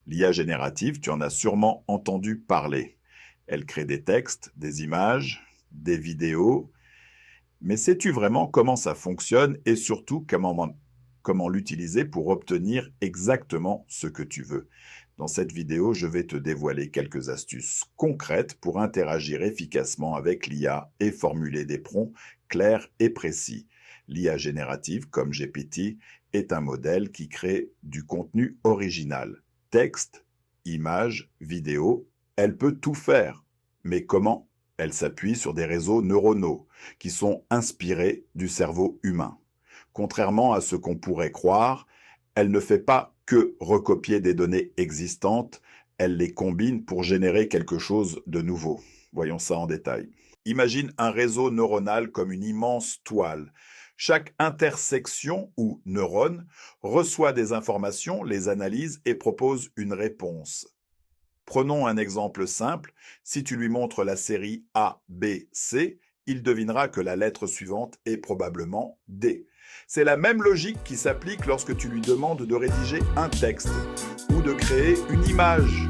L'IA générative, tu en as sûrement entendu parler. Elle crée des textes, des images, des vidéos, mais sais-tu vraiment comment ça fonctionne et surtout comment l'utiliser pour obtenir exactement ce que tu veux? Dans cette vidéo, je vais te dévoiler quelques astuces concrètes pour interagir efficacement avec l'IA et formuler des prompts clairs et précis. L'IA générative, comme GPT, est un modèle qui crée du contenu original. Texte, images, vidéos, elle peut tout faire. Mais comment? Elle s'appuie sur des réseaux neuronaux qui sont inspirés du cerveau humain. Contrairement à ce qu'on pourrait croire, elle ne fait pas que recopier des données existantes, elle les combine pour générer quelque chose de nouveau. Voyons ça en détail. Imagine un réseau neuronal comme une immense toile. Chaque intersection ou neurone reçoit des informations, les analyse et propose une réponse. Prenons un exemple simple. Si tu lui montres la série A, B, C, il devinera que la lettre suivante est probablement D. C'est la même logique qui s'applique lorsque tu lui demandes de rédiger un texte ou de créer une image.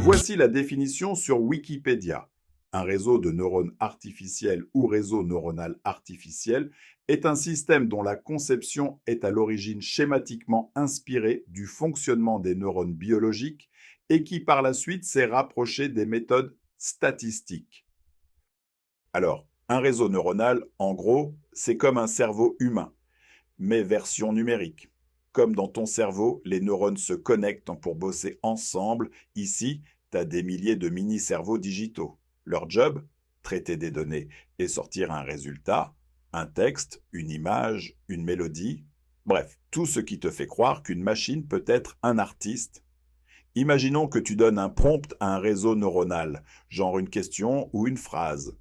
Voici la définition sur Wikipédia. Un réseau de neurones artificiels ou réseau neuronal artificiel est un système dont la conception est à l'origine schématiquement inspirée du fonctionnement des neurones biologiques et qui par la suite s'est rapproché des méthodes statistiques. Alors, un réseau neuronal, en gros, c'est comme un cerveau humain, mais version numérique. Comme dans ton cerveau, les neurones se connectent pour bosser ensemble. Ici, tu as des milliers de mini-cerveaux digitaux. Leur job, traiter des données et sortir un résultat, un texte, une image, une mélodie. Bref, tout ce qui te fait croire qu'une machine peut être un artiste. Imaginons que tu donnes un prompt à un réseau neuronal, genre une question ou une phrase.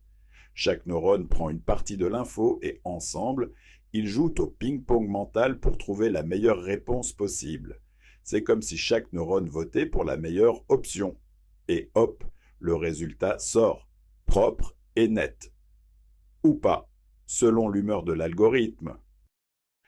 Chaque neurone prend une partie de l'info et ensemble, ils jouent au ping-pong mental pour trouver la meilleure réponse possible. C'est comme si chaque neurone votait pour la meilleure option. Et hop, le résultat sort, propre et net. Ou pas, selon l'humeur de l'algorithme.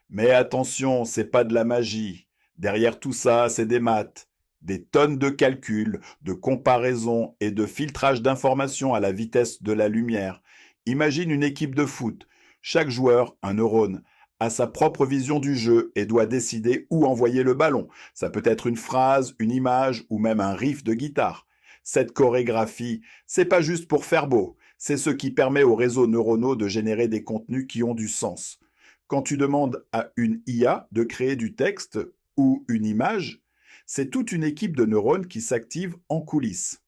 Mais attention, c'est pas de la magie. Derrière tout ça, c'est des maths. Des tonnes de calculs, de comparaisons et de filtrage d'informations à la vitesse de la lumière. Imagine une équipe de foot. Chaque joueur, un neurone, a sa propre vision du jeu et doit décider où envoyer le ballon. Ça peut être une phrase, une image ou même un riff de guitare. Cette chorégraphie, c'est pas juste pour faire beau, c'est ce qui permet aux réseaux neuronaux de générer des contenus qui ont du sens. Quand tu demandes à une IA de créer du texte ou une image, c'est toute une équipe de neurones qui s'active en coulisses.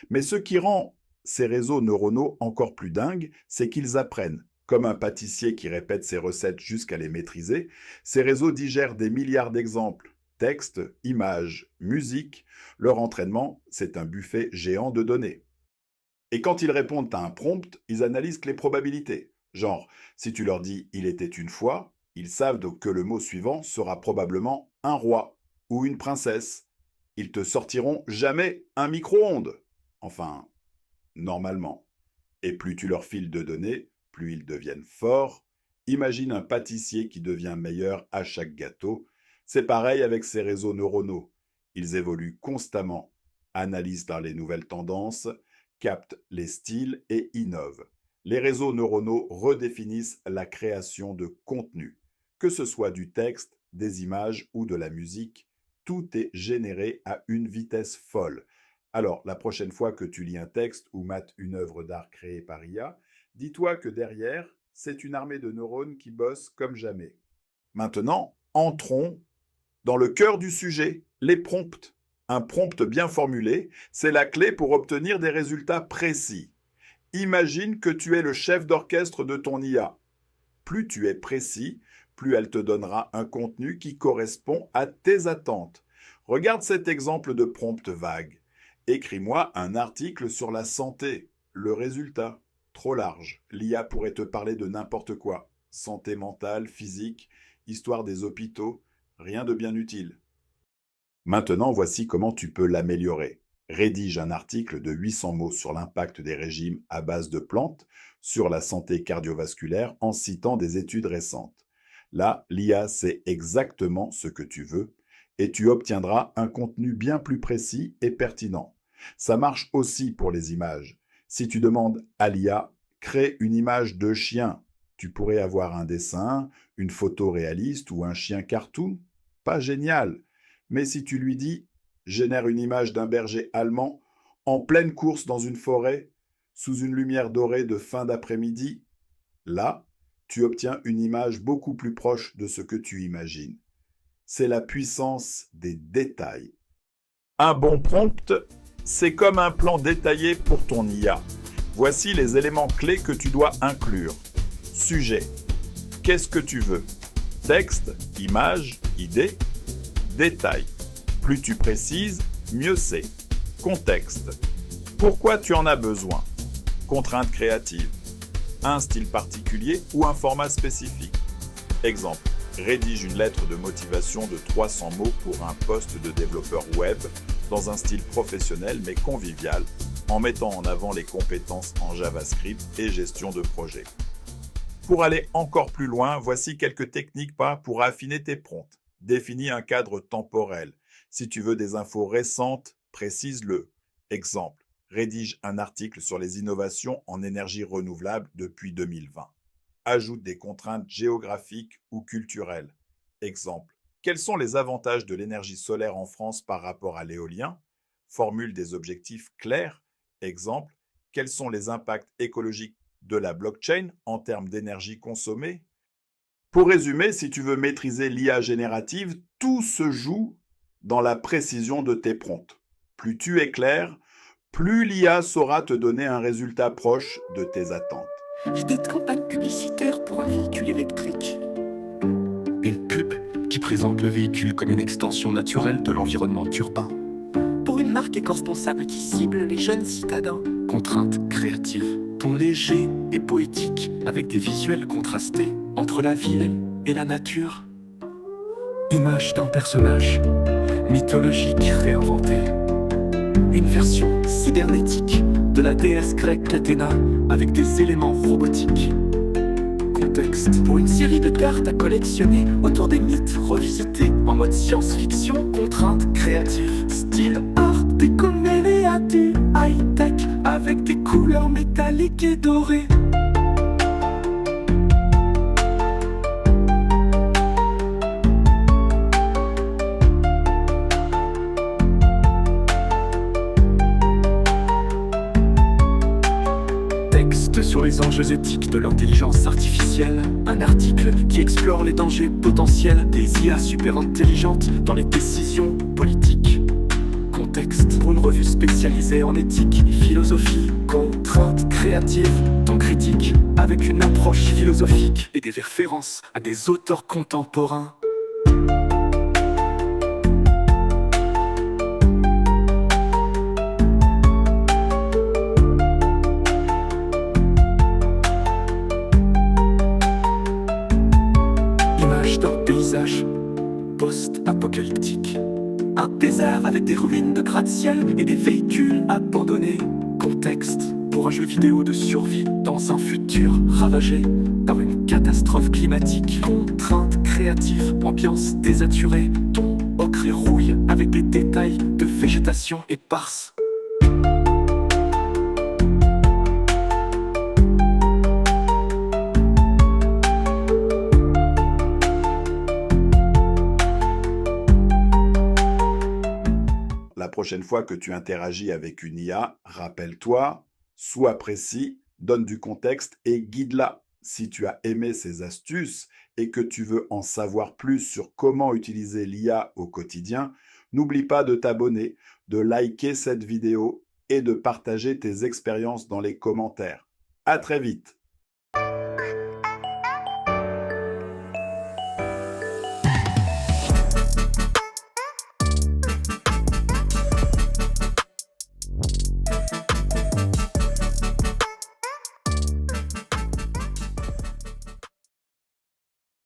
Mais ce qui rend ces réseaux neuronaux encore plus dingues, c'est qu'ils apprennent. Comme un pâtissier qui répète ses recettes jusqu'à les maîtriser, ces réseaux digèrent des milliards d'exemples. Textes, images, musique, leur entraînement, c'est un buffet géant de données. Et quand ils répondent à un prompt, ils analysent les probabilités. Genre, si tu leur dis il était une fois, ils savent donc que le mot suivant sera probablement un roi ou une princesse. Ils te sortiront jamais un micro-ondes. Enfin, normalement. Et plus tu leur files de données, plus ils deviennent forts. Imagine un pâtissier qui devient meilleur à chaque gâteau. C'est pareil avec ces réseaux neuronaux. Ils évoluent constamment, analysent dans les nouvelles tendances, captent les styles et innovent. Les réseaux neuronaux redéfinissent la création de contenu. Que ce soit du texte, des images ou de la musique, tout est généré à une vitesse folle. Alors, la prochaine fois que tu lis un texte ou mates une œuvre d'art créée par IA, dis-toi que derrière, c'est une armée de neurones qui bossent comme jamais. Maintenant, entrons dans le cœur du sujet, les prompts. Un prompt bien formulé, c'est la clé pour obtenir des résultats précis. Imagine que tu es le chef d'orchestre de ton IA. Plus tu es précis, plus elle te donnera un contenu qui correspond à tes attentes. Regarde cet exemple de prompt vague. Écris-moi un article sur la santé. Le résultat, trop large. L'IA pourrait te parler de n'importe quoi. Santé mentale, physique, histoire des hôpitaux, rien de bien utile. Maintenant, voici comment tu peux l'améliorer. Rédige un article de 800 mots sur l'impact des régimes à base de plantes sur la santé cardiovasculaire en citant des études récentes. Là, l'IA sait exactement ce que tu veux et tu obtiendras un contenu bien plus précis et pertinent. Ça marche aussi pour les images. Si tu demandes à l'IA, crée une image de chien, tu pourrais avoir un dessin, une photo réaliste ou un chien cartoon. Pas génial. Mais si tu lui dis, génère une image d'un berger allemand en pleine course dans une forêt, sous une lumière dorée de fin d'après-midi, là, tu obtiens une image beaucoup plus proche de ce que tu imagines. C'est la puissance des détails. Un bon prompt, c'est comme un plan détaillé pour ton IA. Voici les éléments clés que tu dois inclure. Sujet. Qu'est-ce que tu veux? Texte, image, idée. Détail. Plus tu précises, mieux c'est. Contexte. Pourquoi tu en as besoin? Contrainte créative. Un style particulier ou un format spécifique. Exemple. Rédige une lettre de motivation de 300 mots pour un poste de développeur web dans un style professionnel mais convivial, en mettant en avant les compétences en JavaScript et gestion de projet. Pour aller encore plus loin, voici quelques techniques pour affiner tes prompts. Définis un cadre temporel. Si tu veux des infos récentes, précise-le. Exemple, rédige un article sur les innovations en énergie renouvelable depuis 2020. Ajoute des contraintes géographiques ou culturelles. Exemple, quels sont les avantages de l'énergie solaire en France par rapport à l'éolien? Formule des objectifs clairs. Exemple, quels sont les impacts écologiques de la blockchain en termes d'énergie consommée? Pour résumer, si tu veux maîtriser l'IA générative, tout se joue dans la précision de tes prompts. Plus tu es clair, plus l'IA saura te donner un résultat proche de tes attentes. Idée de campagne publicitaire pour un véhicule électrique. Une pub qui présente le véhicule comme une extension naturelle de l'environnement urbain. Pour une marque éco-responsable qui cible les jeunes citadins. Contrainte créative. Ton léger et poétique avec des visuels contrastés entre la ville et la nature. Image d'un personnage mythologique réinventé. Une version cybernétique de la déesse grecque Athéna avec des éléments robotiques. Contexte pour une série de cartes à collectionner autour des mythes revisités en mode science-fiction, contrainte créative. Style art déco mêlé à du high-tech avec des couleurs métalliques et dorées. Sur les enjeux éthiques de l'intelligence artificielle. Un article qui explore les dangers potentiels des IA super intelligentes dans les décisions politiques. Contexte pour une revue spécialisée en éthique et philosophie. Contrainte créative, temps critique avec une approche philosophique et des références à des auteurs contemporains. Post-apocalyptique. Un désert avec des ruines de gratte-ciel et des véhicules abandonnés. Contexte pour un jeu vidéo de survie dans un futur ravagé par une catastrophe climatique. Contrainte créative, ambiance désaturée, ton ocre et rouille avec des détails de végétation éparse. La prochaine fois que tu interagis avec une IA, rappelle-toi, sois précis, donne du contexte et guide-la. Si tu as aimé ces astuces et que tu veux en savoir plus sur comment utiliser l'IA au quotidien, n'oublie pas de t'abonner, de liker cette vidéo et de partager tes expériences dans les commentaires. À très vite!